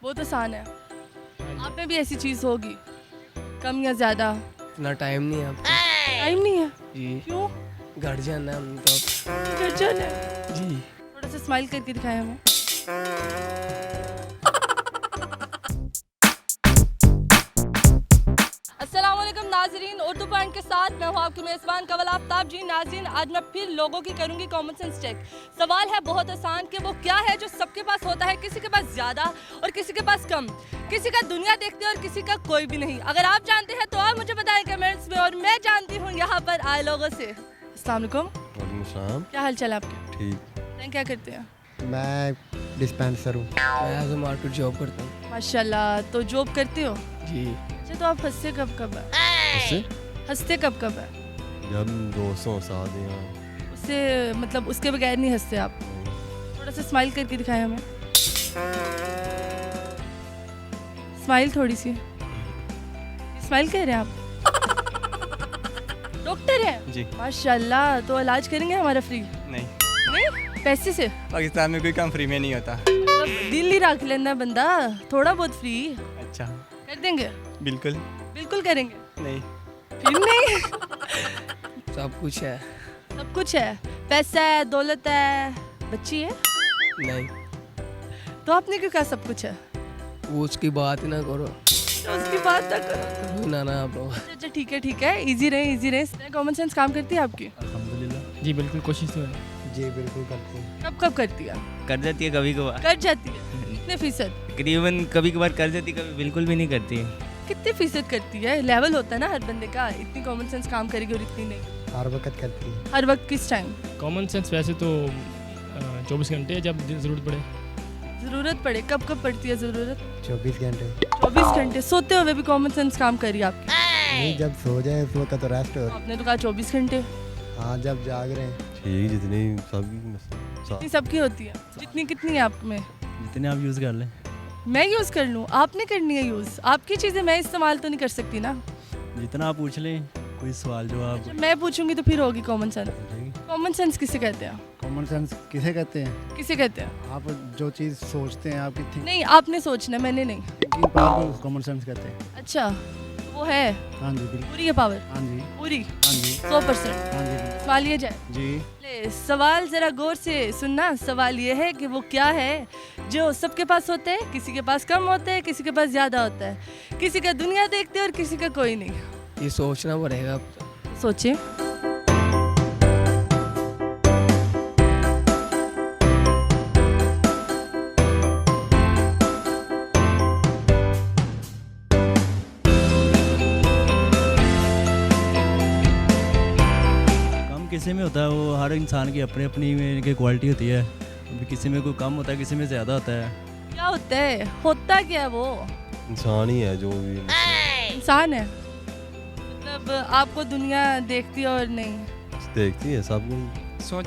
बहुत आसान है। आप में भी ऐसी चीज़ होगी, कम या ज़्यादा? इतना टाइम नहीं है अब तो। टाइम नहीं है? जी क्यों? घर जाना है हम तो। घर जाना है? जी थोड़ा सा स्माइल करके दिखाएं हमें। अस्सलामुअलैकुम नाजरीन, उर्दू पॉइंट के साथ मैं हूँ आपकी मेज़बान कंवल आफ्ताब। जी नाजरीन, आज मैं फिर लोगों की करूँगी कॉमन सेंस चेक। सवाल है बहुत आसान कि वो क्या है जो सबके पास होता है, किसी के पास ज़्यादा और किसी के पास कम, किसी का दुनिया देखते हैं और किसी का कोई भी नहीं। अगर आप जानते हैं तो आप मुझे बताएं कमेंट्स में, और मैं जानती हूँ यहाँ पर आए लोगों से। अस्सलाम वालेकुम। वालेकुम सलाम। क्या हाल चाल है आपके? ठीक। मैं क्या करते हैं? मैं डिस्पेंसर हूँ। मैं एज ए मार्केट जॉब करता हूँ। माशाल्लाह, तो जॉब करते हो? जी अच्छा, तो आप हंसते कब कब है? उससे हंसते कब कब है? जब दोस्तों के साथ हैं। उससे मतलब उसके बगैर नहीं हंसते आप? थोड़ा सा स्माइल करके दिखाएं हमें। स्माइल थोड़ी सी। स्माइल कर रहे हैं आप? डॉक्टर हैं? जी माशाल्लाह, तो इलाज करेंगे हमारा फ्री? नहीं, नहीं, पैसे से? पाकिस्तान में कोई काम फ्री में नहीं होता। मतलब दिल ही रख लेना बंदा, थोड़ा बहुत फ्री अच्छा, कर देंगे? बिल्कुल बिल्कुल करेंगे? नहीं। फिर नहीं? सब कुछ है। सब कुछ है, पैसा है, दौलत है, बच्ची है? नहीं तो आपने क्यों कहा सब कुछ है? वो उसकी बात ही ना करो। तो उसकी बात ना करो। ना ना आप लोग। अच्छा ठीक है, इजी रहे इजी रहे। कॉमन सेंस काम करती है आपकी? अल्हम्दुलिल्लाह। जी बिल्कुल, कोशिश तो है। जी बिल्कुल करते हैं। कब कब करती है? कर जाती है कभी कभार, कर जाती है? कितने फीसद? तकरीबन कभी कभार कर जाती है, कभी बिल्कुल भी नहीं करती है। कितने फीसद करती है? लेवल होता है ना हर बंदे का, इतनी कॉमन सेंस काम करेगी और इतनी नहीं। हर वक्त करती है। हर वक्त किस टाइम? कॉमन सेंस वैसे तो 24 घंटे जब ज़रूरत पड़े। जरूरत पड़े? कब कब पड़ती है जरूरत? 24 घंटे। 24 घंटे सोते हुए भी कॉमन सेंस काम करी आपकी? नहीं, जब सो जाए उस वक्त तो रेस्ट हो। आपने तो कहा 24 घंटे। हाँ, जब जाग रहे हैं। ठीक, जितनी इतनी सबकी होती है? जितनी कितनी है आप में? जितने आप यूज़ कर लें। मैं यूज़ कर लूँ? आपने करनी है यूज़? आपकी चीज़ें मैं इस्तेमाल तो नहीं कर सकती ना। जितना आप पूछ लें, कोई सवाल जवाब। जब मैं पूछूंगी तो फिर होगी कॉमन सेंस। कॉमन सेंस किसे कहते हैं? कॉमन सेंस किसे कहते हैं? किसे कहते हैं? आप जो चीज़ सोचते हैं, आपकी नहीं, आपने सोचना, मैंने नहीं। थिंकिंग पावर को कॉमन सेंस कहते हैं। अच्छा, तो वो है? हाँ जी बिल्कुल। पूरी है पावर? हाँ जी। पूरी? हाँ जी। 100%? हाँ जी सवाल ये जाए। जी। ले, सवाल जरा गौर से सुनना। सवाल ये है कि वो क्या है जो सबके पास होता है, किसी के पास कम होता है, किसी के पास ज़्यादा होता है, किसी का दुनिया देखते हैं और किसी का कोई नहीं। ये सोचना पड़ेगा अब तो। सोचिए। कम किसी में होता है, वो हर इंसान की अपनी अपनी में क्वालिटी होती है। अभी किसी में कोई कम होता है, किसी में ज़्यादा होता है। क्या होता है? होता क्या है वो? इंसान ही है जो भी। इंसान है मतलब आपको दुनिया देखती है और नहीं देखती है सब कुछ। सोच।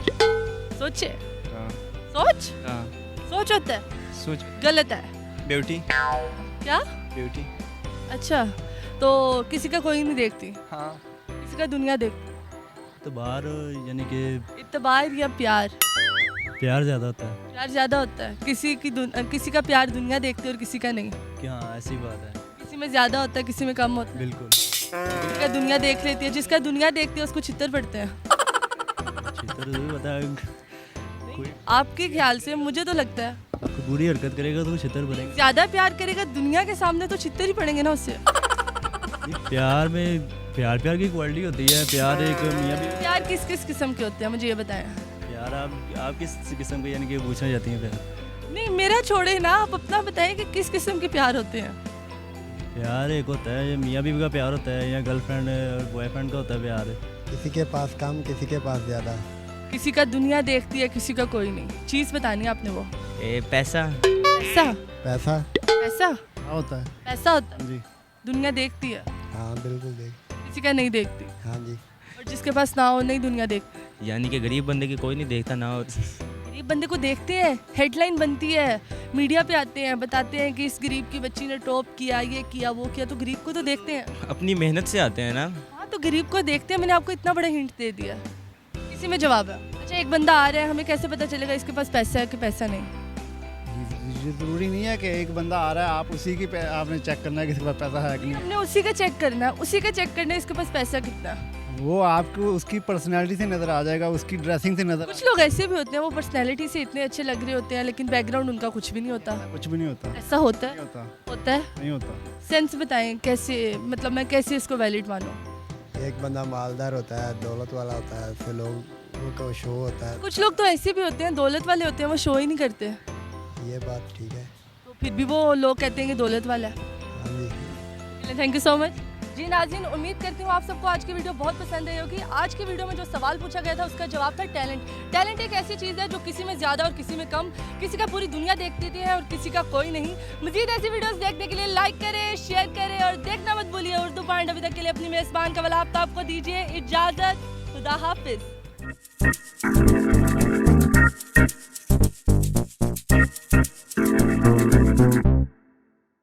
सोचे? हाँ। सोच? हाँ। सोच होता है? सोच। गलत है? ब्यूटी। क्या? ब्यूटी। अच्छा, तो किसी का कोई नहीं देखती, हाँ। किसी का दुनिया देखती। तो बाहर यानी कि इत्तेबार या प्यार? प्यार ज़्यादा होता है। प्यार ज़्यादा होता है। किसी का प्यार दुनिया देखती है और किसी का नहीं। कि हाँ, ऐसी बात है। किसी में ज़्यादा होता है, किसी में कम होता है। बिल्कुल। किसी का दुनिया देख लेती है, जिसका दुनिया देखती है उसको छितर पड़ते हैं। चित्र जरूर पता है। आपके ख्याल से मुझे तो लगता है कोई बुरी हरकत करेगा तो छितर पड़ेगा। ज़्यादा प्यार करेगा दुनिया के सामने तो छितर ही पड़ेंगे ना उससे। प्यार में प्यार की क्वालिटी होती है। प्यार एक मियाँ भी। प्यार किस किस किस्म के होते हैं मुझे ये बताएं। प्यार आप किस किस्म के यानी कि पूछना चाहती हैं? फिर नहीं, मेरा छोड़े ना, आप अपना बताएं कि किस किस्म के प्यार होते हैं। प्यार एक होता है, ये मियाँ बीवी का प्यार होता है, या गर्लफ्रेंड और बॉयफ्रेंड का होता है प्यार। किसी के पास कम, किसी के पास ज़्यादा। किसी का दुनिया देखती है, किसी का कोई नहीं। चीज़ बतानी है आपने वो। पैसा। पैसा? पैसा। पैसा? क्या होता है? पैसा होता है? जी। दुनिया देखती है, हाँ बिल्कुल देख। किसी का नहीं देखती, हाँ जी। और जिसके पास ना हो नहीं दुनिया देखती। यानी कि गरीब बंदे की कोई नहीं देखता ना हो। गरीब बंदे को देखते हैं, हेडलाइन बनती है, मीडिया पे आते हैं, बताते हैं कि इस गरीब की बच्ची ने टॉप किया, ये किया, वो किया, तो गरीब को तो देखते हैं। अपनी मेहनत से आते हैं ना। हाँ, तो गरीब को देखते हैं। मैंने आपको इतना बड़ा हिंट दे दिया, इसी में जवाब है। अच्छा, एक बंदा आ रहा है, हमें कैसे पता चलेगा इसके पास पैसा है कि पैसा नहीं? ये ज़रूरी नहीं है कि एक बंदा आ रहा है आप उसी की आपने चेक करना है किसी के पास पैसा है कि नहीं। हमने उसी का चेक करना है, उसी का चेक करना है इसके पास पैसा कितना है। वो आपको उसकी पर्सनैलिटी से नज़र आ जाएगा, उसकी ड्रेसिंग से नज़र कुछ लोग ऐसे भी होते हैं, वो पर्सनैलिटी से इतने अच्छे लग रहे होते हैं लेकिन बैकग्राउंड उनका कुछ भी नहीं होता। कुछ भी नहीं होता। ऐसा होता नहीं है? होता। होता है? नहीं होता। सेंस बताएं कैसे, मतलब मैं कैसे इसको वैलिड मानूं? एक बंदा मालदार होता है, दौलत वाला होता है, फिर लोगों को शो होता है। कुछ लोग तो ऐसे भी होते हैं, दौलत वाले होते हैं, वो शो ही नहीं करते, ये बात ठीक है। तो फिर भी वो लोग कहते हैं कि दौलत वाला है। हाँ जी। Thank you so much. जी नाज़रीन, उम्मीद करती हूँ आप सबको आज की वीडियो बहुत पसंद आई होगी। आज की वीडियो में जो सवाल पूछा गया था उसका जवाब था टैलेंट। टैलेंट एक ऐसी चीज़ है जो किसी में ज़्यादा और किसी में कम, किसी का पूरी दुनिया देखती है और किसी का कोई नहीं। मज़ीद ऐसी वीडियोस देखने के लिए लाइक करें, शेयर करें और देखना मत भूलिए उर्दू पॉइंट। अभी तक के लिए अपनी मेज़बान कवल आफ्ताब को दीजिए इजाज़त। खुदा हाफिज़।